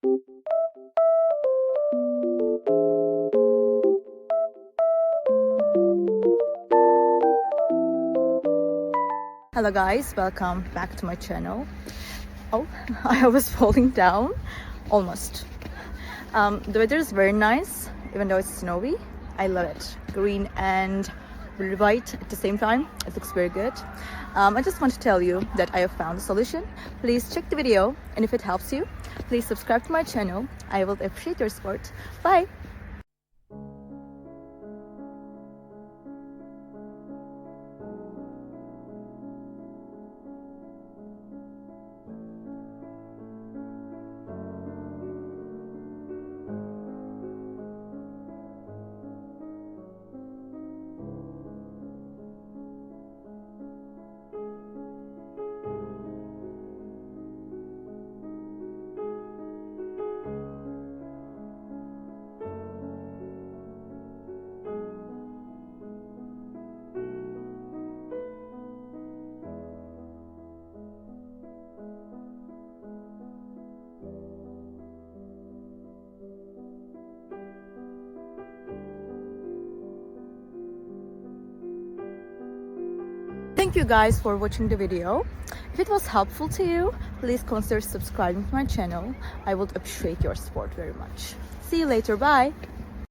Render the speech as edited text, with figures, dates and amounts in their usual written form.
Hello guys, welcome back to my channel. Oh, I was falling down almost. The weather is very nice, even though it's snowy. I love it. Green and really white at the same time. It looks very good. I just want to tell you that I have found a solution. Please check the video, and if it helps you, please subscribe to my channel. I will appreciate your support. Bye! Thank you guys for watching the video. If it was helpful to you, please consider subscribing to my channel. I would appreciate your support very much. See you later. Bye.